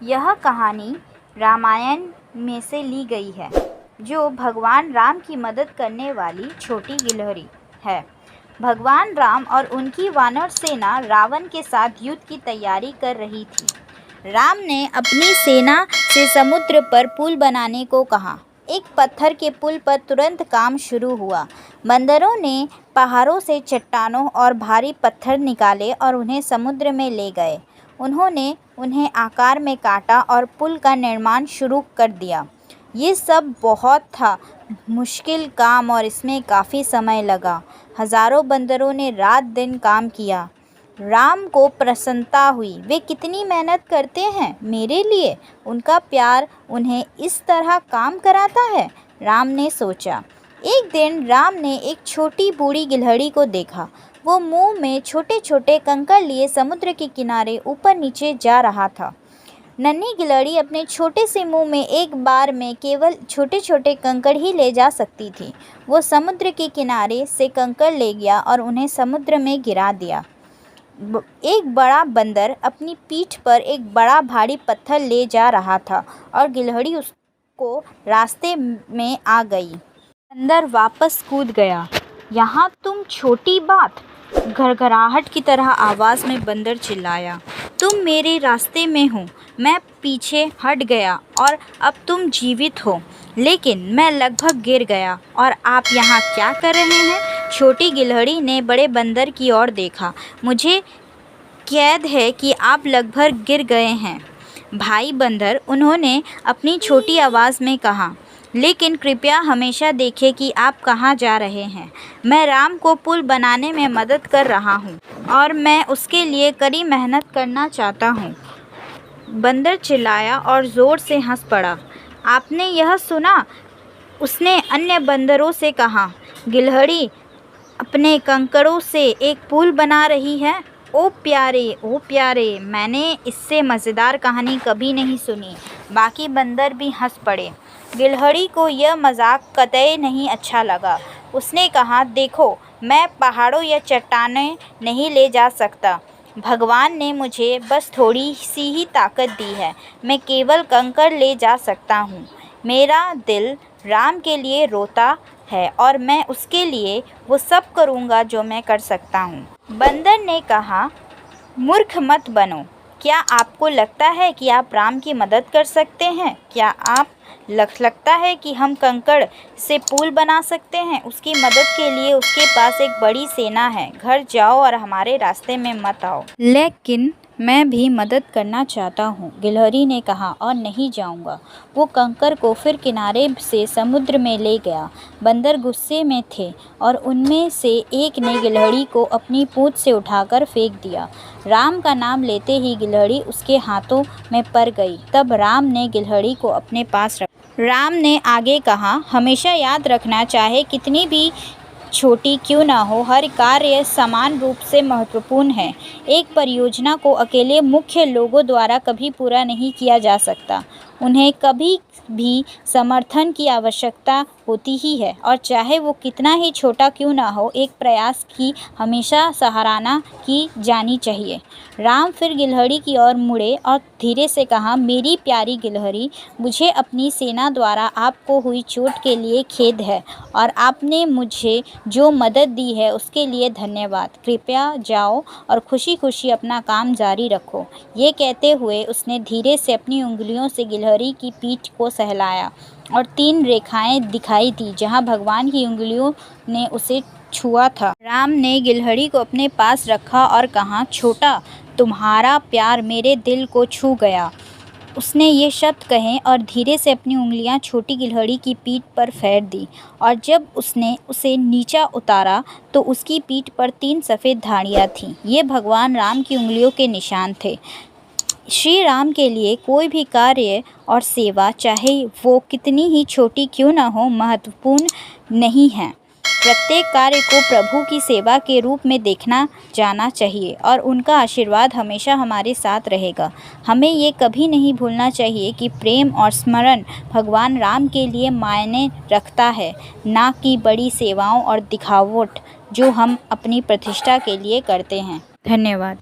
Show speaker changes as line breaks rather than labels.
यह कहानी रामायण में से ली गई है, जो भगवान राम की मदद करने वाली छोटी गिलहरी है। भगवान राम और उनकी वानर सेना रावण के साथ युद्ध की तैयारी कर रही थी। राम ने अपनी सेना से समुद्र पर पुल बनाने को कहा। एक पत्थर के पुल पर तुरंत काम शुरू हुआ। बंदरों ने पहाड़ों से चट्टानों और भारी पत्थर निकाले और उन्हें समुद्र में ले गए। उन्होंने उन्हें आकार में काटा और पुल का निर्माण शुरू कर दिया। ये सब बहुत था मुश्किल काम और इसमें काफ़ी समय लगा। हज़ारों बंदरों ने रात दिन काम किया। राम को प्रसन्नता हुई। वे कितनी मेहनत करते हैं मेरे लिए, उनका प्यार उन्हें इस तरह काम कराता है, राम ने सोचा। एक दिन राम ने एक छोटी बूढ़ी गिलहरी को देखा। वो मुंह में छोटे छोटे कंकड़ लिए समुद्र के किनारे ऊपर नीचे जा रहा था। नन्ही गिलहरी अपने छोटे से मुंह में एक बार में केवल छोटे छोटे कंकड़ ही ले जा सकती थी। वो समुद्र के किनारे से कंकड़ ले गया और उन्हें समुद्र में गिरा दिया। एक बड़ा बंदर अपनी पीठ पर एक बड़ा भारी पत्थर ले जा रहा था और गिलहरी उसको रास्ते में आ गई। बंदर वापस कूद गया। यहाँ तुम छोटी बात, घरघराहट की तरह आवाज़ में बंदर चिल्लाया। तुम मेरे रास्ते में हो। मैं पीछे हट गया और अब तुम जीवित हो, लेकिन मैं लगभग गिर गया और आप यहाँ क्या कर रहे हैं? छोटी गिलहरी ने बड़े बंदर की ओर देखा। मुझे कैद है कि आप लगभग गिर गए हैं, भाई बंदर, उन्होंने अपनी छोटी आवाज़ में कहा। लेकिन कृपया हमेशा देखें कि आप कहाँ जा रहे हैं। मैं राम को पुल बनाने में मदद कर रहा हूँ और मैं उसके लिए कड़ी मेहनत करना चाहता हूँ। बंदर चिल्लाया और ज़ोर से हंस पड़ा। आपने यह सुना? उसने अन्य बंदरों से कहा। गिलहरी अपने कंकड़ों से एक पुल बना रही है। ओ प्यारे, मैंने इससे मज़ेदार कहानी कभी नहीं सुनी। बाकी बंदर भी हंस पड़े। गिलहरी को यह मजाक कतई नहीं अच्छा लगा। उसने कहा, देखो, मैं पहाड़ों या चट्टानें नहीं ले जा सकता। भगवान ने मुझे बस थोड़ी सी ही ताकत दी है। मैं केवल कंकड़ ले जा सकता हूँ। मेरा दिल राम के लिए रोता है और मैं उसके लिए वो सब करूँगा जो मैं कर सकता हूँ। बंदर ने कहा, मूर्ख मत बनो। क्या आपको लगता है कि आप राम की मदद कर सकते हैं? क्या आप लगता है कि हम कंकड़ से पुल बना सकते हैं? उसकी मदद के लिए उसके पास एक बड़ी सेना है। घर जाओ और हमारे रास्ते में मत आओ। लेकिन मैं भी मदद करना चाहता हूँ, गिलहरी ने कहा, और नहीं जाऊँगा। वो कंकड़ को फिर किनारे से समुद्र में ले गया। बंदर गुस्से में थे और उनमें से एक ने गिलहरी को अपनी पूंछ से उठाकर फेंक दिया। राम का नाम लेते ही गिलहरी उसके हाथों में पड़ गई। तब राम ने गिलहरी को अपने पास रखा। राम ने आगे कहा, हमेशा याद रखना, चाहे कितनी भी छोटी क्यों ना हो, हर कार्य समान रूप से महत्वपूर्ण है। एक परियोजना को अकेले मुख्य लोगों द्वारा कभी पूरा नहीं किया जा सकता। उन्हें कभी भी समर्थन की आवश्यकता होती ही है, और चाहे वो कितना ही छोटा क्यों ना हो, एक प्रयास की हमेशा सराहना की जानी चाहिए। राम फिर गिलहरी की ओर मुड़े और धीरे से कहा, मेरी प्यारी गिलहरी, मुझे अपनी सेना द्वारा आपको हुई चोट के लिए खेद है और आपने मुझे जो मदद दी है उसके लिए धन्यवाद। कृपया जाओ और खुशी खुशी अपना काम जारी रखो। ये कहते हुए उसने धीरे से अपनी उंगलियों से गिलहरी की पीठ को सहलाया और 3 रेखाएं दिखाई दी जहां भगवान की उंगलियों ने उसे छुआ था। राम ने गिलहरी को अपने पास रखा और कहा, छोटा, तुम्हारा प्यार मेरे दिल को छू गया। उसने ये शब्द कहे और धीरे से अपनी उंगलियां छोटी गिलहरी की पीठ पर फेर दी, और जब उसने उसे नीचा उतारा तो उसकी पीठ पर 3 सफ़ेद धारियां थीं। ये भगवान राम की उंगलियों के निशान थे। श्री राम के लिए कोई भी कार्य और सेवा, चाहे वो कितनी ही छोटी क्यों ना हो, महत्वपूर्ण नहीं है। प्रत्येक कार्य को प्रभु की सेवा के रूप में देखना जाना चाहिए और उनका आशीर्वाद हमेशा हमारे साथ रहेगा। हमें ये कभी नहीं भूलना चाहिए कि प्रेम और स्मरण भगवान राम के लिए मायने रखता है, ना कि बड़ी सेवाओं और दिखावट जो हम अपनी प्रतिष्ठा के लिए करते हैं। धन्यवाद।